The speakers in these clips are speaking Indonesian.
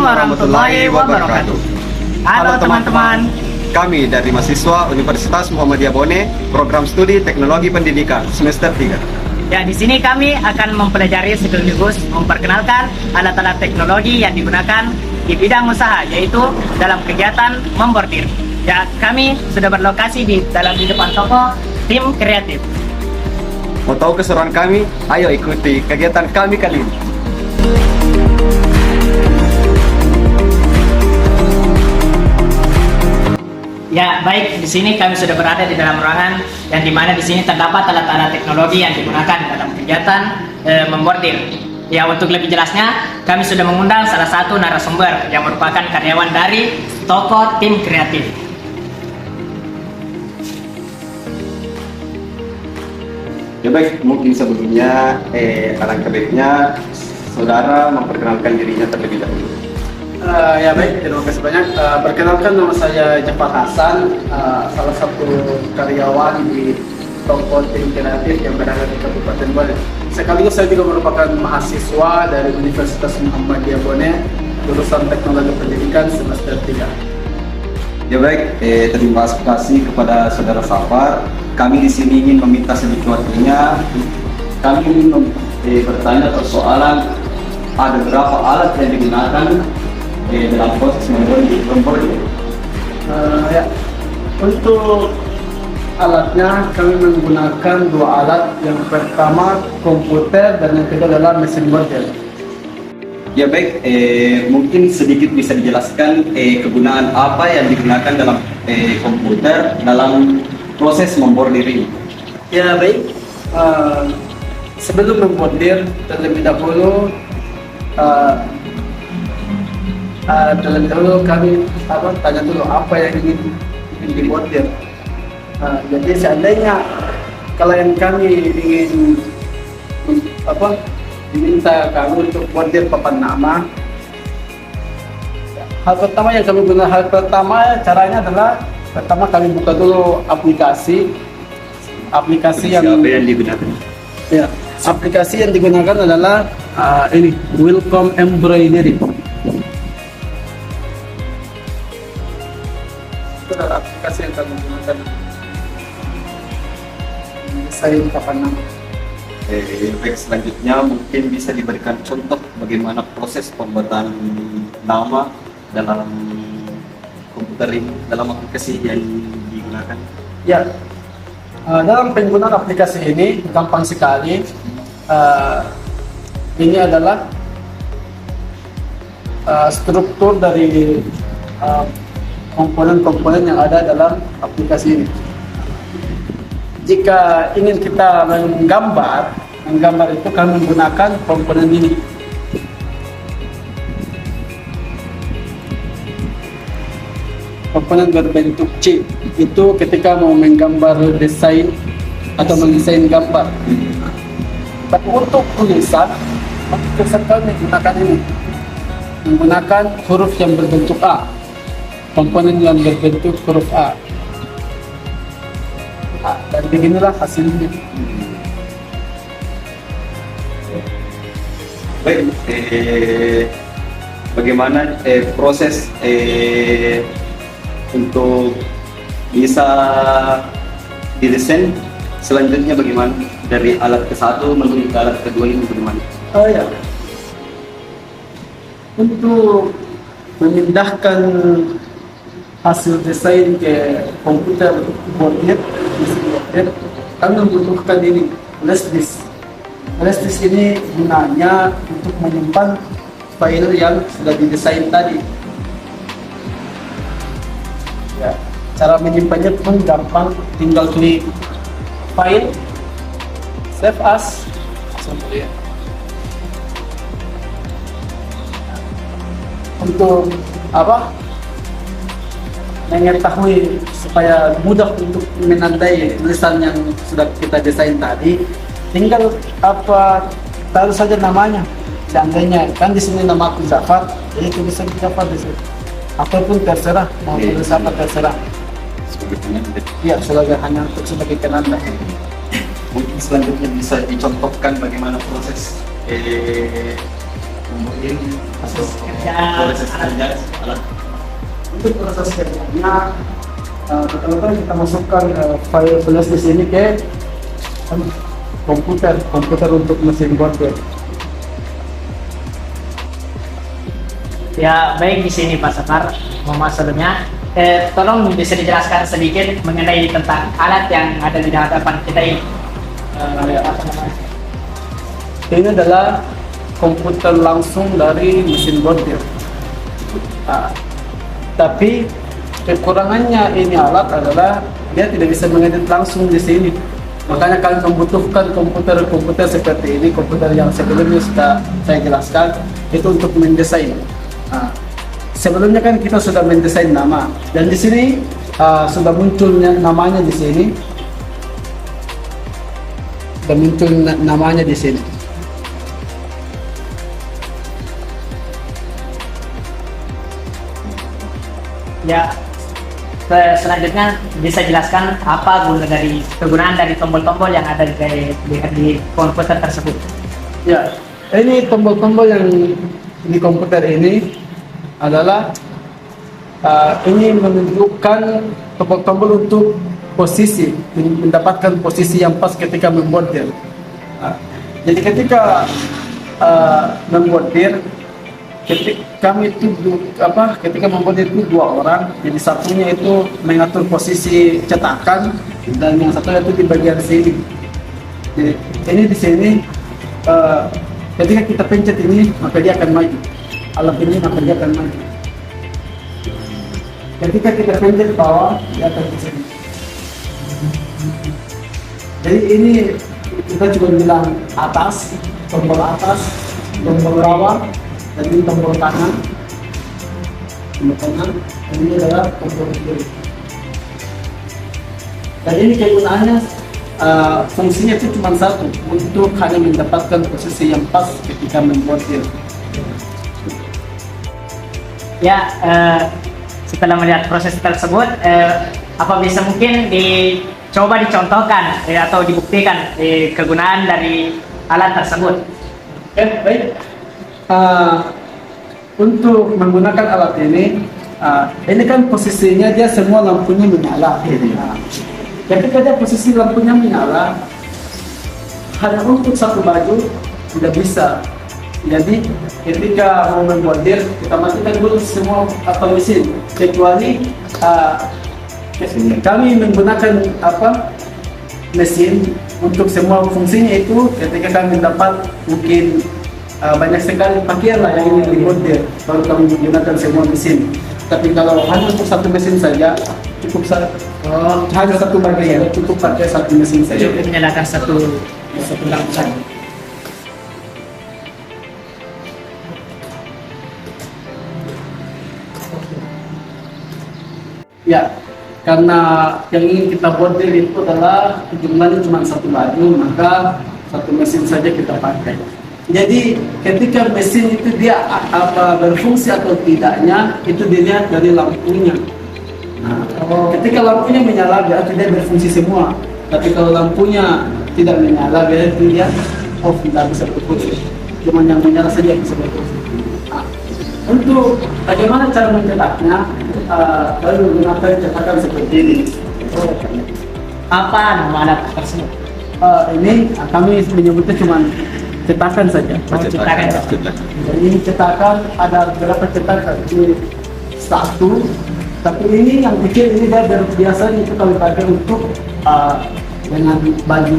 warahmatullahi wabarakatuh. Halo teman-teman. Kami dari mahasiswa Universitas Muhammadiyah Bone, program studi Teknologi Pendidikan semester 3. Ya, di sini kami akan mempelajari sekaligus memperkenalkan alat-alat teknologi yang digunakan di bidang usaha, yaitu dalam kegiatan membordir. Ya, kami sudah berlokasi di depan toko tim kreatif. Mau tahu keseruan kami? Ayo ikuti kegiatan kami kali ini. Ya, baik, di sini kami sudah berada di dalam ruangan yang dimana di sini terdapat alat-alat teknologi yang digunakan dalam kegiatan membordir. Ya, untuk lebih jelasnya, kami sudah mengundang salah satu narasumber yang merupakan karyawan dari toko tim kreatif. Ya baik, mungkin sebelumnya alangkah baiknya saudara memperkenalkan dirinya terlebih dahulu. Ya baik, terima kasih banyak. Perkenalkan, nama saya Jafar Hasan, salah satu karyawan di toko tim kreatif yang berada di Kabupaten Bone. Sekaligus saya juga merupakan mahasiswa dari Universitas Muhammadiyah Bone, jurusan Teknologi Pendidikan semester 3. Ya baik, terima kasih kepada saudara Safar. Kami di sini ingin meminta sedikit waktunya. Kami ingin bertanya persoalan ada berapa alat yang digunakan dalam proses membordir. Ya, untuk alatnya kami menggunakan dua alat. Yang pertama komputer dan yang kedua adalah mesin bordir. Ya baik, mungkin sedikit bisa dijelaskan kegunaan apa yang digunakan dalam komputer dalam proses membordir ini. Ya baik, sebelum membordir terlebih dahulu kami tanya dulu apa yang ingin dibordir. Jadi seandainya klien kami ingin diminta kami untuk bordir papan nama, hal pertama caranya adalah pertama kami buka dulu aplikasi yang digunakan. Ya, aplikasi yang digunakan adalah ini Welcome Embroidery. Itu adalah aplikasi yang kami gunakan desain papan nama. Baik, selanjutnya mungkin bisa diberikan contoh bagaimana proses pembuatan nama dalam komputer ini, dalam aplikasi yang digunakan. Ya, dalam penggunaan aplikasi ini gampang sekali. Ini adalah struktur dari komponen-komponen yang ada dalam aplikasi ini. Jika ingin kita menggambar itu kami menggunakan komponen ini. Komponen berbentuk C itu ketika mau menggambar desain atau mendesain gambar. Tapi untuk tulisan kami menggunakan ini, menggunakan huruf yang berbentuk A, komponen yang berbentuk huruf A. Dan beginilah hasilnya. Baik, bagaimana proses untuk bisa didesain selanjutnya, bagaimana dari alat ke satu menuju ke alat kedua ini bagaimana? Ya, untuk memindahkan hasil desain ke komputer bordir, kami membutuhkan ini flash disk. Flash disk ini gunanya untuk menyimpan file yang sudah didesain tadi. Ya, cara menyimpannya pun gampang, tinggal klik file, save as, langsung lihat. Untuk mengetahui supaya mudah untuk menandai tulisan yang sudah kita desain tadi, tinggal taruh saja namanya. Seandainya kan di sini nama aku Jafar, jadi tulisan Jafar di sini. Ataupun terserah, mau tulis apa terserah. Iya, hanya untuk sebagai penanda. Mungkin selanjutnya bisa dicontohkan bagaimana proses Kemudian Proses kerja proses alat. kerja alat. Untuk proses kerjanya, pertama-tama kita masukkan file flash di sini ke komputer untuk mesin bordir. Ya, baik di sini Pak Safar. Mohon maaf sebelumnya. Tolong bisa dijelaskan sedikit mengenai tentang alat yang ada di hadapan kita ini. Apa namanya? Ini adalah komputer langsung dari mesin bordir. Tapi kekurangannya ini alat adalah dia tidak bisa mengedit langsung di sini. Makanya kalian membutuhkan komputer seperti ini, komputer yang sebelumnya sudah saya jelaskan, itu untuk mendesain. Sebelumnya kan kita sudah mendesain nama, dan di sini sudah munculnya namanya di sini. Sudah muncul namanya di sini. Ya, selanjutnya bisa jelaskan apa kegunaan dari tombol-tombol yang ada di komputer tersebut. Ya, ini tombol-tombol yang di komputer ini adalah ini menunjukkan tombol-tombol untuk posisi, mendapatkan posisi yang pas ketika membordir. Jadi ketika membordir, ketika membordir itu 2 orang, jadi satunya itu mengatur posisi cetakan dan yang satunya itu di bagian sini. Jadi ini di sini ketika kita pencet ini maka dia akan maju. Alat ini maka dia akan maju. Ketika kita pencet bawah dia akan ke sini. Jadi ini kita cuma bilang atas, tombol bawah, dan ini tombol kanan, dan ini adalah tombol kiri. Dan ini kegunaannya fungsinya itu cuma satu, untuk hanya mendapatkan posisi yang pas ketika membordir. Ya, setelah melihat proses tersebut, apa bisa mungkin dicoba dicontohkan atau dibuktikan kegunaan dari alat tersebut? Baik. Untuk menggunakan alat ini kan posisinya dia semua lampunya menyala. Ketika dia posisi lampunya menyala, hanya untuk satu baju tidak bisa. Jadi ketika mau membordir, kita matikan dulu semua atau mesin, kecuali kami menggunakan mesin untuk semua fungsinya itu. Ketika kami dapat mungkin banyak sekali pakaian lah yang ingin dibordir, baru kami menggunakan semua mesin. Tapi kalau hanya untuk satu mesin saja, cukup hanya satu bagian, cukup pakai satu mesin saja. Cukup menyalakan satu lampu saja. Ya, karena yang ingin kita bordir itu adalah jumlahnya cuma satu baju, maka satu mesin saja kita pakai. Jadi ketika mesin itu dia berfungsi atau tidaknya itu dilihat dari lampunya. Ketika lampunya menyala berarti dia berfungsi semua. Tapi kalau lampunya tidak menyala berarti dia tidak bisa berfungsi. Cuma yang menyala saja bisa berfungsi. Untuk bagaimana cara mencetaknya, baru menggunakan cetakan seperti ini. Apa nama alat tersebut? Ini kami menyebutnya cuma cetakan saja. Cetakan. Jadi ini cetakan, ada beberapa cetakan. Ini satu, tapi ini yang kecil ini dia biasanya itu kami pakai untuk dengan baju,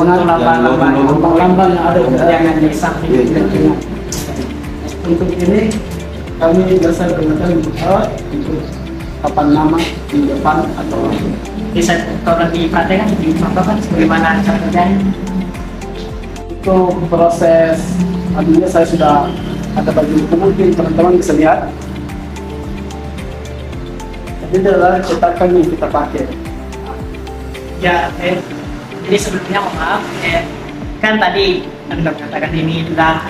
dengan lambang-lambang yang ada di samping. Untuk ini kami biasa gunakan untuk papan nama di depan atau Bisa tolong diperhatikan, dicontohkan bagaimana cara kerjanya? untuk proses. Artinya saya sudah ada baju itu, mungkin teman-teman bisa lihat. Ini adalah cetakan yang kita pakai. Ya, jadi sebelumnya mohon maaf, kan tadi Anda mengatakan ini adalah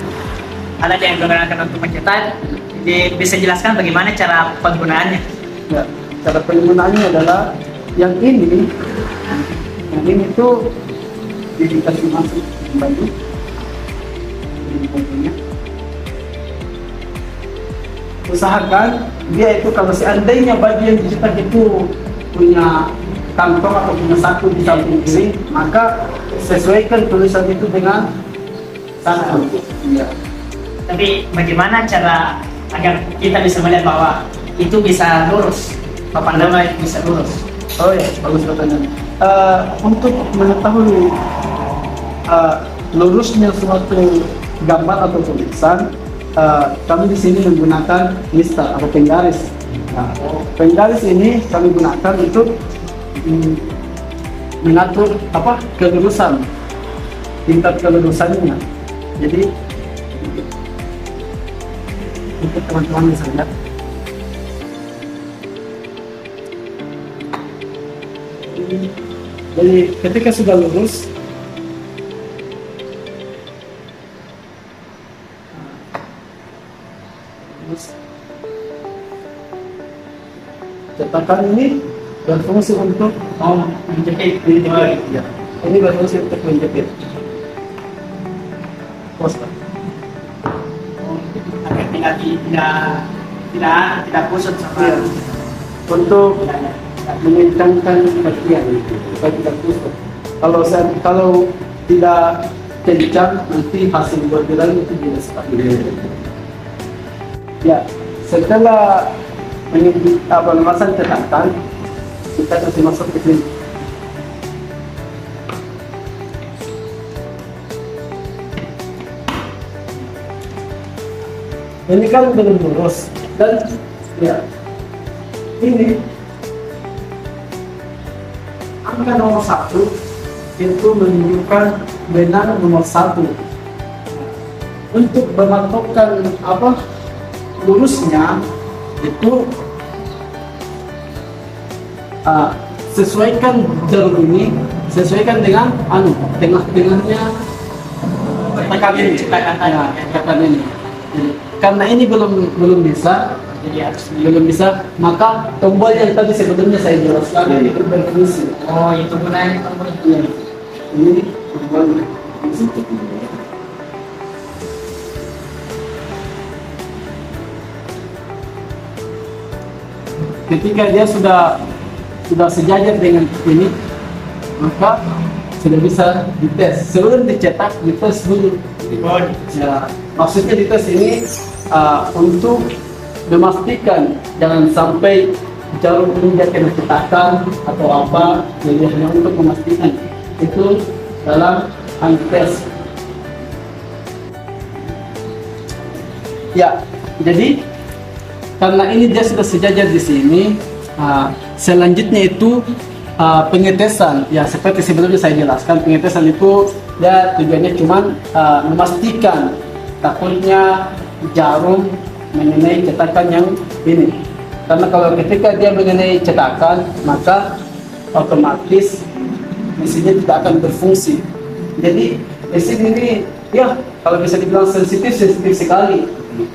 alat yang digunakan untuk mencetak. Jadi bisa jelaskan bagaimana cara penggunaannya? Ya, cara penggunaannya adalah yang ini tuh dikasih masuk ke baju, ini bajunya. usahakan dia itu kalau seandainya baju yang dicetak itu punya kantong atau punya saku di samping kiri, maka sesuaikan tulisan itu dengan saku. Ya. Tapi bagaimana cara agar kita bisa melihat bahwa itu bisa lurus, papan nama itu bisa lurus? Oh ya, bagus pertanyaan. Untuk mengetahui lurusnya suatu gambar atau tulisan, kami di sini menggunakan lister atau penggaris. Nah, penggaris ini kami gunakan untuk mengatur kelurusan, tingkat kelurusannya. Jadi untuk teman-teman bisa lihat. Jadi ketika sudah lurus, cetakan ini berfungsi untuk menjepit. Ya. Ini berfungsi untuk menjepit. Poster. Agar tidak kusut sama. Ya. Untuk mengencangkan bagian supaya tidak kusut. Kalau tidak kencang, nanti hasil bordiran itu tidak stabil. Ya, setelah memasang cetakan, kita kasih masuk ke sini. Ini kan belum lurus dan ya ini angka nomor 1 itu menunjukkan benang nomor 1. Untuk mematokkan lurusnya itu sesuaikan jalur ini, sesuaikan dengan tengahnya Tekan ini, cetakan tadi. ya, tekan ini. Jadi, karena ini belum bisa, maka tombol yang tadi sebelumnya saya jelaskan itu berfungsi. Oh, itu gunanya tombol. Ya. Ini tombolnya. Ketika dia sudah sejajar dengan ini, maka sudah bisa dites. Sebelum dicetak, dites dulu. Ya, maksudnya dites ini untuk memastikan jangan sampai jarum ini dia kena cetakan atau apa, jadi hanya untuk memastikan itu dalam tes. Ya, jadi karena ini dia sudah sejajar di sini, selanjutnya itu pengetesan. Ya, seperti sebelumnya saya jelaskan, pengetesan itu ya tujuannya cuma memastikan takutnya jarum mengenai cetakan yang ini. Karena kalau ketika dia mengenai cetakan, maka otomatis mesinnya tidak akan berfungsi. Jadi mesin ini ya kalau bisa dibilang sensitif sekali.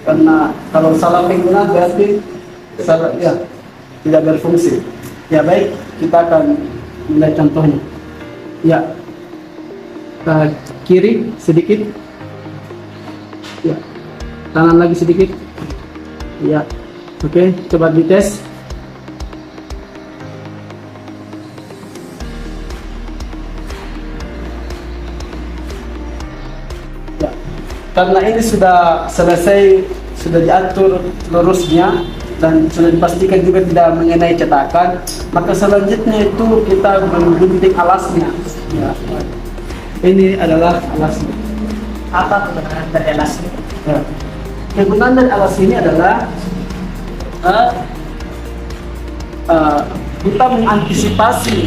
Karena kalau salah penggunaan berarti tidak berfungsi. Ya baik, kita akan mulai contohnya. Ya, kiri sedikit. Ya, kanan lagi sedikit. Ya, oke, coba dites. Ya, karena ini sudah selesai, sudah diatur lurusnya dan sudah dipastikan juga tidak mengenai cetakan, maka selanjutnya itu kita menggunting alasnya. Ya. Ini adalah alasnya. Apa kegunaan dari alas ini? Ya. Kegunaan dari alas ini adalah kita mengantisipasi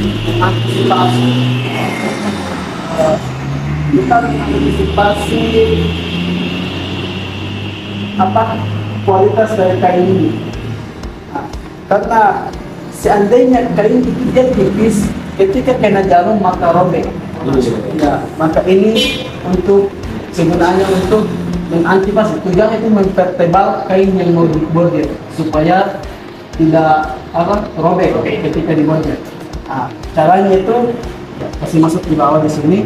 kualitas dari kain ini. Nah, karena seandainya kain itu dia tipis, ketika kena jarum maka robek. Ya, maka ini untuk kegunaannya untuk mengantisipasi, tujuannya itu mempertebal kain yang mau dibordir supaya tidak robek ketika dibordir. Nah, caranya itu kasih masuk di bawah di sini.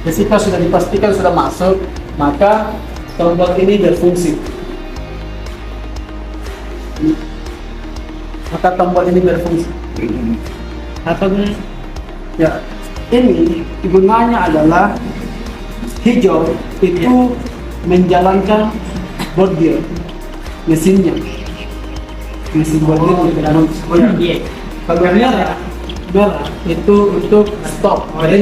Ketika sudah dipastikan sudah masuk, maka tombol ini berfungsi. Maka tombol ini berfungsi. Apa gunanya? Ya, ini gunanya adalah hijau itu menjalankan bordir mesin bordir Iya. kalau merah itu untuk stop. Oke,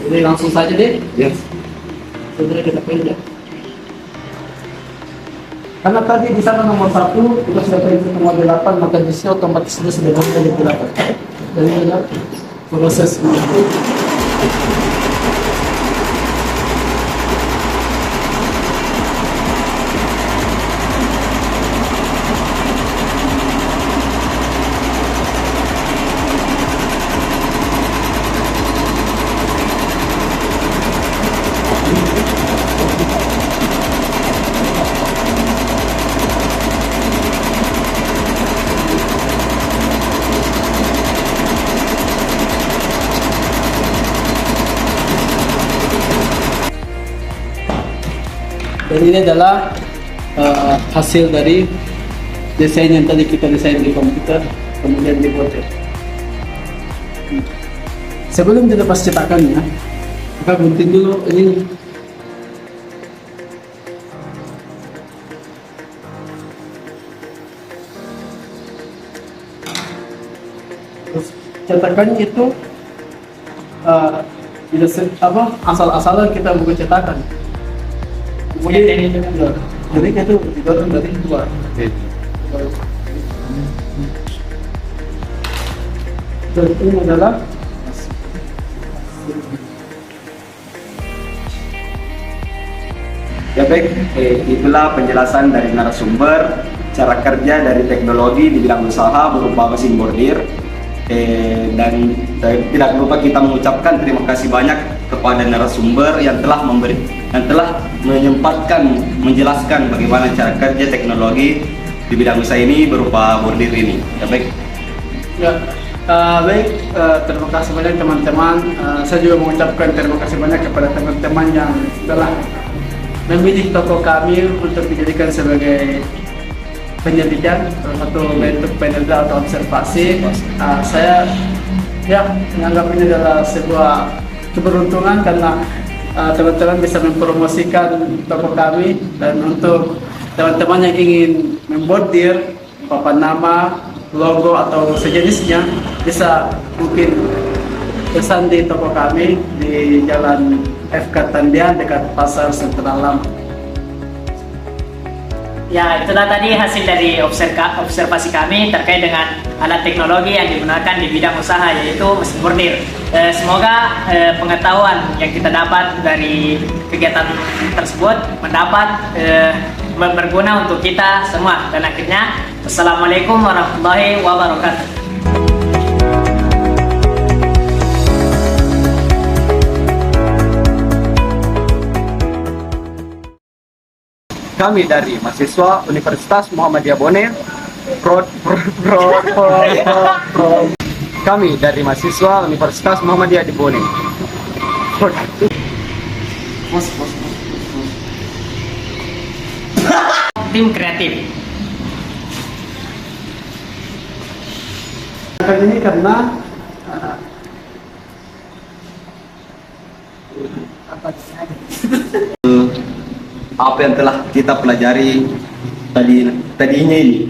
jadi langsung saja deh. Yes. Sudah kita pencet. Karena tadi di sana nomor 1 kita sudah pencet nomor 8, maka di sini otomatis sudah berada di 8. Jadi ada proses ini. Dan ini adalah hasil dari desain yang tadi kita desain di komputer, kemudian dibuat. Sebelum dilepas cetakannya, maka gunting dulu ini. Terus cetakannya itu asal-asalan kita buka cetakan. Kemudian jadi itu didorong dari luar. Dan ini adalah Ya baik, itulah penjelasan dari narasumber cara kerja dari teknologi di bidang usaha berupa mesin bordir. Dan tidak lupa kita mengucapkan terima kasih banyak kepada narasumber yang telah menyempatkan menjelaskan bagaimana cara kerja teknologi di bidang usaha ini berupa bordir ini. Ya baik. ya baik, terima kasih banyak teman-teman. Saya juga mengucapkan terima kasih banyak kepada teman-teman yang telah memilih toko kami untuk dijadikan sebagai penyelidikan atau bentuk penelitian atau observasi. Saya menganggap ini adalah sebuah keberuntungan karena teman-teman bisa mempromosikan toko kami, dan untuk teman-teman yang ingin membordir papan nama, logo atau sejenisnya bisa mungkin pesan di toko kami di Jalan FK Tandian dekat Pasar Sentral Lampung. Ya, itulah tadi hasil dari observasi kami terkait dengan alat teknologi yang digunakan di bidang usaha, yaitu mesin bordir. Semoga pengetahuan yang kita dapat dari kegiatan tersebut berguna untuk kita semua. Dan akhirnya, Wassalamualaikum warahmatullahi wabarakatuh. Kami dari mahasiswa Universitas Muhammadiyah Bone, kami dari mahasiswa Universitas Muhammadiyah di Bone. Tim kreatif. Ini karena apa yang telah kita pelajari tadinya ini.